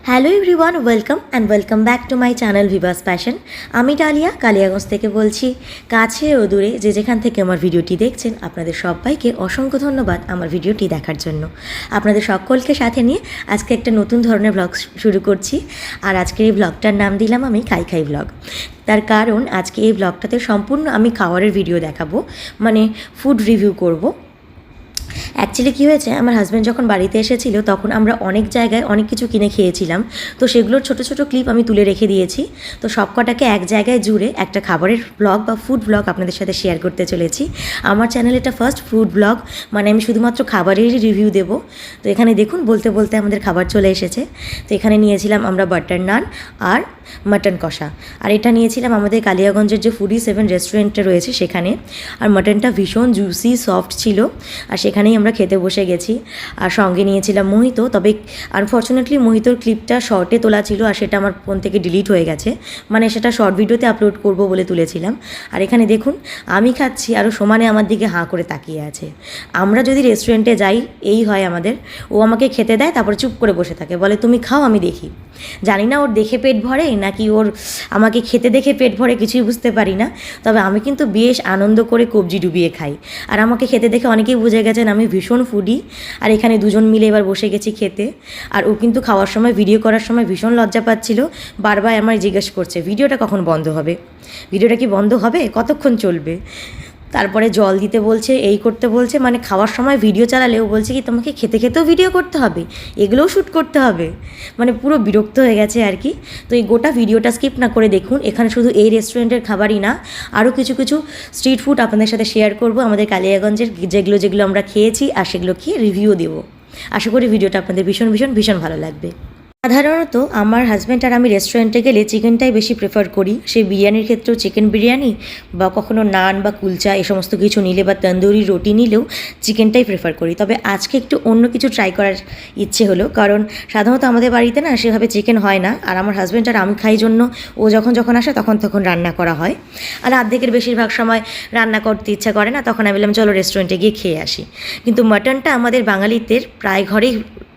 Hello everyone, welcome back to my channel Vivas passion. আমি dahlia Kaliaganj থেকে বলছি। কাছে ও দূরে যে যেখান থেকে আমার ভিডিওটি দেখছেন, আপনাদের সবাইকে অসংখ্য ধন্যবাদ আমার ভিডিওটি দেখার জন্য। আপনাদের সকলকে সাথে নিয়ে আজকে একটা নতুন ধরনের ব্লগ শুরু করছি। আর আজকের এই ব্লগটার নাম দিলাম আমি খাই খাই ব্লগ। তার কারণ আজকে এই ব্লগটাতে সম্পূর্ণ আমি খাবারের ভিডিও দেখাবো, মানে ফুড রিভিউ করব। অ্যাকচুয়ালি কী হয়েছে, আমার হাজব্যান্ড যখন বাড়িতে এসেছিল তখন আমরা অনেক জায়গায় অনেক কিছু কিনে খেয়েছিলাম। তো সেগুলোর ছোটো ছোটো ক্লিপ আমি তুলে রেখে দিয়েছি। তো সব কটাকে এক জায়গায় জুড়ে একটা খাবারের ব্লগ বা ফুড ব্লগ আপনাদের সাথে শেয়ার করতে চলেছি। আমার চ্যানেলে এটা ফার্স্ট ফুড ব্লগ, মানে আমি শুধুমাত্র খাবারেরই রিভিউ দেব। তো এখানে দেখুন বলতে বলতে আমাদের খাবার চলে এসেছে। তো এখানে নিয়েছিলাম আমরা বাটার নান আর মাটন কষা, আর এটা নিয়েছিলাম আমাদের কালিয়াগঞ্জের যে ফুডি 7 রেস্টুরেন্টটা রয়েছে সেখানে। আর মাটনটা ভীষণ জুসি সফট ছিল, আর সেখানেই আমরা খেতে বসে গেছি। আর সঙ্গে নিয়েছিলাম মোহিতো, তবে আনফর্চুনেটলি মোহিতোর ক্লিপটা শর্টে তোলা ছিল আর সেটা আমার ফোন থেকে ডিলিট হয়ে গেছে, মানে সেটা শর্ট ভিডিওতে আপলোড করব বলে তুলেছিলাম। আর এখানে দেখুন আমি খাচ্ছি আরও সমানে আমার দিকে হাঁ করে তাকিয়ে আছে। আমরা যদি রেস্টুরেন্টে যাই এই হয় আমাদের, ও আমাকে খেতে দেয় তারপরে চুপ করে বসে থাকে, বলে তুমি খাও আমি দেখি। জানি না ওর দেখে পেট ভরে নাকি ওর আমাকে খেতে দেখে পেট ভরে, কিছুই বুঝতে পারি না। তবে আমি কিন্তু বেশ আনন্দ করে কবজি ডুবিয়ে খাই। আর আমাকে খেতে দেখে অনেকেই বুঝে গেছেন আমি ভীষণ ফুডি। আর এখানে দুজন মিলে এবার বসে গেছি খেতে। আর ও কিন্তু খাওয়ার সময় ভিডিও করার সময় ভীষণ লজ্জা পাচ্ছিল, বারবার আমায় জিজ্ঞেস করছে ভিডিওটা কখন বন্ধ হবে, ভিডিওটা কি বন্ধ হবে, কতক্ষণ চলবে। তারপরে জল দিতে বলছে, এই করতে বলছে, মানে খাওয়ার সময় ভিডিও চালালেও বলছে কি তোমাকে খেতে খেতেও ভিডিও করতে হবে, এগুলোও শ্যুট করতে হবে, মানে পুরো বিরক্ত হয়ে গেছে আর কি। তো এই গোটা ভিডিওটা স্কিপ না করে দেখুন। এখানে শুধু এই রেস্টুরেন্টের খাবারই না, আরও কিছু কিছু স্ট্রিট ফুড আপনাদের সাথে শেয়ার করব আমাদের কালিয়াগঞ্জের, যেগুলো আমরা খেয়েছি আর সেগুলো খেয়ে রিভিউ দেবো। আশা করি ভিডিওটা আপনাদের ভীষণ ভীষণ ভীষণ ভালো লাগবে। সাধারণত আমার হাজব্যান্ড আর আমি রেস্টুরেন্টে গেলে চিকেনটাই বেশি প্রেফার করি। সেই বিরিয়ানির ক্ষেত্রেও চিকেন বিরিয়ানি বা কখনো নান বা কুলচা এই সমস্ত কিছু নিলে বা তন্দুরি রুটি নিলেও চিকেনটাই প্রেফার করি। তবে আজকে একটু অন্য কিছু ট্রাই করার ইচ্ছে হলো, কারণ সাধারণত আমাদের বাড়িতে না সেভাবে চিকেন হয় না। আর আমার হাজব্যান্ড আর আমি খাই জন্য ও যখন আসে তখন রান্না করা হয়। আর অর্ধেকের বেশিরভাগ সময় রান্না করতে ইচ্ছা করে না, তখন আমি বললাম চলো রেস্টুরেন্টে গিয়ে খেয়ে আসি। কিন্তু মাটনটা আমাদের বাঙালিদের প্রায় ঘরেই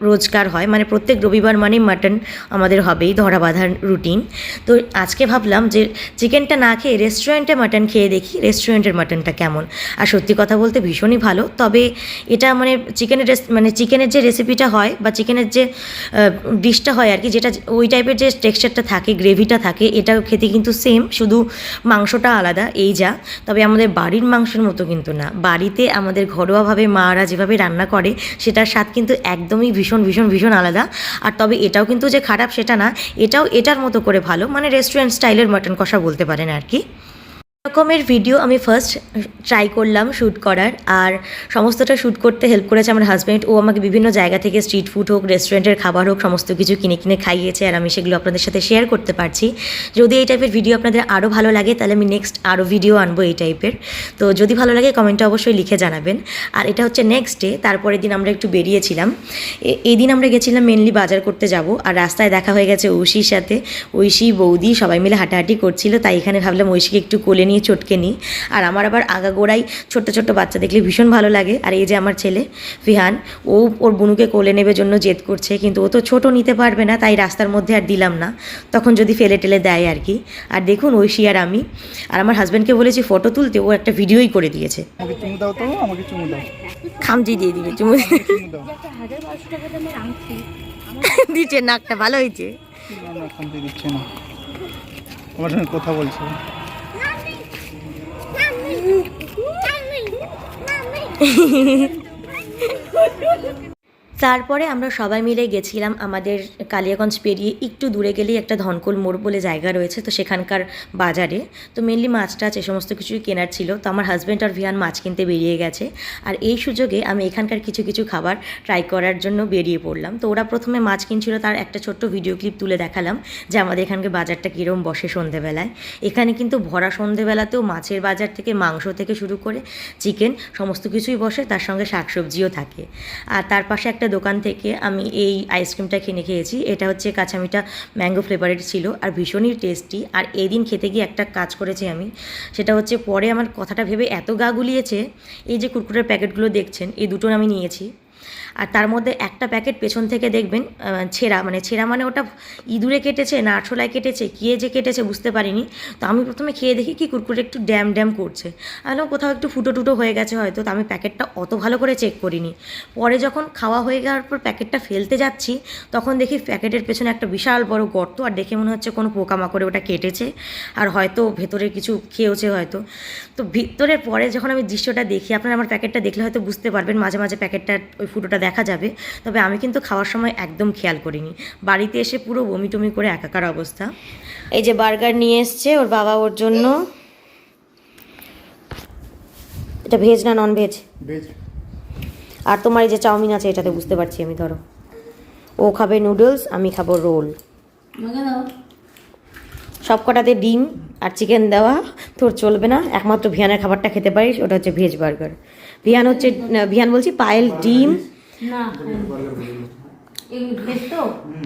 রোজগার হয়, মানে প্রত্যেক রবিবার মানে মাটন আমাদের হবেই, ধরা বাঁধার রুটিন। তো আজকে ভাবলাম যে চিকেনটা না খেয়ে রেস্টুরেন্টে মাটন খেয়ে দেখি রেস্টুরেন্টের মাটনটা কেমন। আর সত্যি কথা বলতে ভীষণই ভালো। তবে এটা মানে চিকেনের যে রেসিপিটা হয় বা চিকেনের যে ডিশটা হয় আর কি, যেটা ওই টাইপের যে টেক্সচারটা থাকে, গ্রেভিটা থাকে, এটা খেতে কিন্তু সেম, শুধু মাংসটা আলাদা এই যা। তবে আমাদের বাড়ির মাংসের মতো কিন্তু না, বাড়িতে আমাদের ঘরোয়াভাবে মারা যেভাবে রান্না করে সেটার স্বাদ কিন্তু একদমই ভীষণ ভীষণ ভীষণ আলাদা। আর তবে এটাও কিন্তু যে খারাপ সেটা না, এটাও এটার মতো করে ভালো, মানে রেস্টুরেন্ট স্টাইলের মাটন কষা বলতে পারেন আর কি। রকমের ভিডিও আমি ফার্স্ট ট্রাই করলাম শ্যুট করার, আর সমস্তটা শ্যুট করতে হেল্প করেছে আমার হাজব্যান্ড। ও আমাকে বিভিন্ন জায়গা থেকে স্ট্রিট ফুড হোক, রেস্টুরেন্টের খাবার হোক, সমস্ত কিছু কিনে খাইয়েছে, আর আমি সেগুলো আপনাদের সাথে শেয়ার করতে পারছি। যদি এই টাইপের ভিডিও আপনাদের আরও ভালো লাগে তাহলে আমি নেক্সট আরও ভিডিও আনবো এই টাইপের। তো যদি ভালো লাগে কমেন্টে অবশ্যই লিখে জানাবেন। আর এটা হচ্ছে নেক্সট ডে, তারপরের দিন আমরা একটু বেরিয়েছিলাম। এই দিন আমরা গেছিলাম মেনলি বাজার করতে যাব, আর রাস্তায় দেখা হয়ে গেছে ঐশীর সাথে। ঐশী বৌদি সবাই মিলে হাঁটাহাঁটি করছিল, তাই এখানে ভাবলাম ঐশীকে একটু কোলে নিয়ে চটকে নিই। আর আমার আবার আগাগোড়াই ছোট্ট ছোট্ট বাচ্চা দেখলে ভীষণ ভালো লাগে। আর এই যে আমার ছেলে ফিহান, ও ওর বুনুকে কোলে নেবে জন্য জেদ করছে, কিন্তু ও তো ছোট নিতে পারবে না, তাই রাস্তার মধ্যে আর দিলাম না, তখন যদি ফেলে টেলে দেয় আর কি। আর দেখুন ঐশী আর আমি, আর আমার হাজব্যান্ডকে বলেছি ফটো তুলতে, ও একটা ভিডিওই করে দিয়েছে। খামচি দিয়ে দিবে, চুমু দিচ্ছে, নাকটা ভালো হয়েছে। আমার সঙ্গে কথা বলছে। তারপরে আমরা সবাই মিলে গেছিলাম আমাদের কালিয়াগঞ্জ পেরিয়ে একটু দূরে গেলেই একটা ধনকোল মোড় বলে জায়গা রয়েছে, তো সেখানকার বাজারে। তো মেনলি মাছ টাছ এ সমস্ত কিছুই কেনার ছিল। তো আমার হাজব্যান্ড আর ভিয়ান মাছ কিনতে বেরিয়ে গেছে, আর এই সুযোগে আমি এখানকার কিছু কিছু খাবার ট্রাই করার জন্য বেরিয়ে পড়লাম। তো ওরা প্রথমে মাছ কিনছিল, তার একটা ছোট্ট ভিডিও ক্লিপ তুলে দেখালাম যে আমাদের এখানকার বাজারটা কীরকম বসে সন্ধেবেলায়। এখানে কিন্তু ভরা সন্ধেবেলাতেও মাছের বাজার থেকে মাংস থেকে শুরু করে চিকেন সমস্ত কিছুই বসে, তার সঙ্গে শাকসবজিও থাকে। আর তার পাশে একটা দোকান থেকে আমি এই আইসক্রিমটা কিনে খেয়েছি। এটা হচ্ছে কাঁচামিঠা ম্যাঙ্গো ফ্লেভারের ছিল আর ভীষণই টেস্টি। আর এই দিন খেতে গিয়ে একটা কাজ করেছি আমি, সেটা হচ্ছে পরে আমার কথাটা ভেবে এত গা গুলিয়েছে, এই যে কুরকুরের প্যাকেটগুলো দেখছেন এই দুটো আমি নিয়েছি। আর তার মধ্যে একটা প্যাকেট পেছন থেকে দেখবেন ছেঁড়া মানে ওটা ইঁদুরে কেটেছে না আরশোলায় কেটেছে কে যে কেটেছে বুঝতে পারিনি। তো আমি প্রথমে খেয়ে দেখি কি কুরকুরে একটু ড্যাম ড্যাম করছে, আমি কোথাও একটু ফুটো টুটো হয়ে গেছে হয়তো। তো আমি প্যাকেটটা অত ভালো করে চেক করিনি। পরে যখন খাওয়া হয়ে যাওয়ার পর প্যাকেটটা ফেলতে যাচ্ছি তখন দেখি প্যাকেটের পেছনে একটা বিশাল বড় গর্ত, আর দেখে মনে হচ্ছে কোনো পোকামাকড়ে ওটা কেটেছে আর হয়তো ভেতরে কিছু খেয়েছে হয়তো। তো ভিতরের পরে যখন আমি দৃশ্যটা দেখি, আপনারা আমার প্যাকেটটা দেখলে হয়তো বুঝতে পারবেন, মাঝে মাঝে প্যাকেটটার ওই ফুটোটা দেখা যাবে। তবে আমি কিন্তু খাওয়ার সময় একদম খেয়াল করিনি, বাড়িতে এসে পুরো বমি টমি করে একাকার অবস্থা। এই যে বার্গার নিয়ে এসছে ওর বাবা ওর জন্য। এটা ভেজ না নন ভেজ? ভেজ। আর তোমার এই যে চাউমিন আছে এটাতে বুঝতে পারছি আমি, ধরো ও খাবে নুডলস, আমি খাবো রোল। সব কটাতে ডিম আর চিকেন দেওয়া তোর চলবে না, একমাত্র ভিয়ানের খাবারটা খেতে পারিস, ওটা হচ্ছে ভেজ বার্গার। ভিয়ান বলছি পায়েল ডিম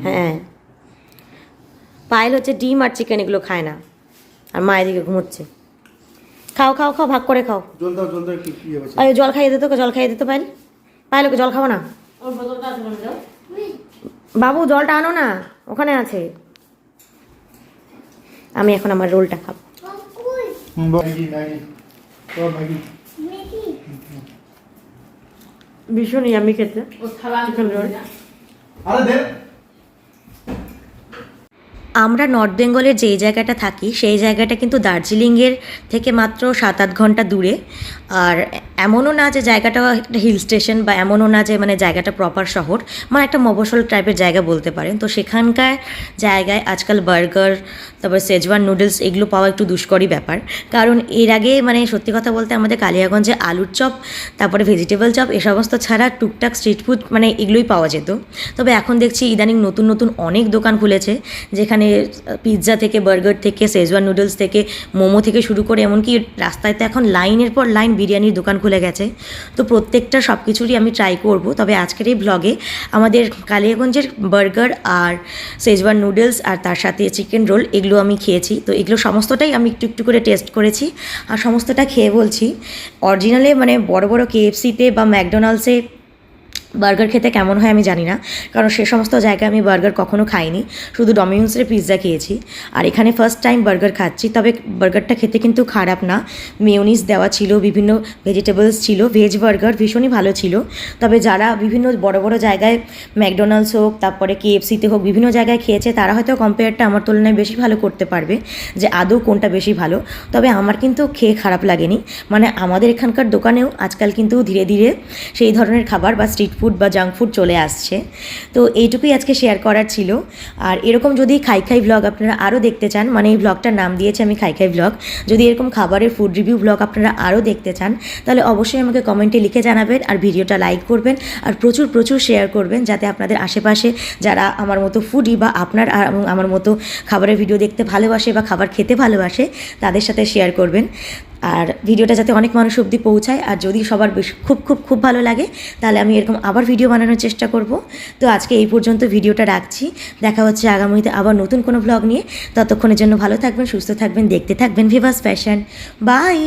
হ্যাঁ, পায়েল হচ্ছে ডিম আর চিকেন এগুলো খায় না, আর মা এদিকে ঘুমোচ্ছে। খাও খাও খাও, ভাগ করে খাও। জল দাও কি হবে? আরে জল খাইয়ে দিত, জল খাইয়ে দিতে পারেন। পায়েল ওকে জল খাবো না বাবু, জলটা আনো না, ওখানে আছে। আমি এখন আমার রোলটা খাবো। ভীষণই আমি খেতে চিকেন রোল। আমরা নর্থ বেঙ্গলের যেই জায়গাটা থাকি সেই জায়গাটা কিন্তু দার্জিলিংয়ের থেকে মাত্র 7-8 ঘন্টা দূরে। আর এমনও না যে জায়গাটা একটা হিল স্টেশন, বা এমনও না যে মানে জায়গাটা প্রপার শহর, মানে একটা মফস্বল টাইপের জায়গা বলতে পারেন। তো সেখানকার জায়গায় আজকাল বার্গার, তারপর সেজওয়ান নুডলস এগুলো পাওয়া একটু দুষ্করই ব্যাপার। কারণ এর আগে মানে সত্যি কথা বলতে আমাদের কালিয়াগঞ্জে আলুর চপ, তারপরে ভেজিটেবল চপ এ সমস্ত ছাড়া টুকটাক স্ট্রিট ফুড মানে এগুলোই পাওয়া যেত। তবে এখন দেখছি ইদানিং নতুন নতুন অনেক দোকান খুলেছে, যেখানে পিৎজা থেকে, বার্গার থেকে, সেজওয়ান নুডলস থেকে, মোমো থেকে শুরু করে এমনকি রাস্তায় তো এখন লাইনের পর লাইন বিরিয়ানির দোকান খুলে গেছে। তো প্রত্যেকটা সব কিছুরই আমি ট্রাই করব। তবে আজকের এই ব্লগে আমাদের কালিয়াগঞ্জের বার্গার আর সেজওয়ান নুডলস আর তার সাথে চিকেন রোল এগুলো আমি খেয়েছি। তো এগুলো সমস্তটাই আমি একটু একটু করে টেস্ট করেছি আর সমস্তটা খেয়ে বলছি অরিজিনালে মানে বড় বড় KFCতে বা ম্যাকডোনাল্ডসে বার্গার খেতে কেমন হয় আমি জানি না, কারণ সে সমস্ত জায়গায় আমি বার্গার কখনো খাইনি, শুধু ডমিনোসের পিৎজা খেয়েছি। আর এখানে ফার্স্ট টাইম বার্গার খাচ্ছি। তবে বার্গারটা খেতে কিন্তু খারাপ না, মেয়োনিজ দেওয়া ছিল, বিভিন্ন ভেজিটেবলস ছিল, ভেজ বার্গার ভীষণই ভালো ছিল। তবে যারা বিভিন্ন বড় বড় জায়গায় ম্যাকডোনাল্ডস হোক, তারপরে KFCতে হোক, বিভিন্ন জায়গায় খেয়েছে তারা হয়তো কম্পেয়ারটা আমার তুলনায় বেশি ভালো করতে পারবে যে আদৌ কোনটা বেশি ভালো। তবে আমার কিন্তু খেয়ে খারাপ লাগেনি, মানে আমাদের এখানকার দোকানেও আজকাল কিন্তু ধীরে ধীরে সেই ধরনের খাবার বা স্ট্রিট ফুড বা জাঙ্ক ফুড চলে আসছে। তো এইটুকুই আজকে শেয়ার করার ছিল। আর এরকম যদি খাই খাই ব্লগ আপনারা আরও দেখতে চান, মানে এই ব্লগটার নাম দিয়েছে আমি খাই খাই ব্লগ, যদি এরকম খাবারের ফুড রিভিউ ব্লগ আপনারা আরও দেখতে চান তাহলে অবশ্যই আমাকে কমেন্টে লিখে জানাবেন, আর ভিডিওটা লাইক করবেন আর প্রচুর প্রচুর শেয়ার করবেন, যাতে আপনাদের আশেপাশে যারা আমার মতো ফুডি বা আপনার আমার মতো খাবারের ভিডিও দেখতে ভালোবাসে বা খাবার খেতে ভালোবাসে তাদের সাথে শেয়ার করবেন। আর ভিডিওটা যাতে অনেক মানুষ অবধি পৌঁছায়, আর যদি সবার খুব খুব খুব ভালো লাগে তাহলে আমি এরকম আবার ভিডিও বানানোর চেষ্টা করব। তো আজকে এই পর্যন্ত ভিডিওটা রাখছি, দেখা হচ্ছে আগামীতে আবার নতুন কোনো ব্লগ নিয়ে। ততক্ষণের জন্য ভালো থাকবেন, সুস্থ থাকবেন, দেখতে থাকবেন Vivas Fashion. Bye,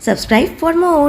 subscribe for more.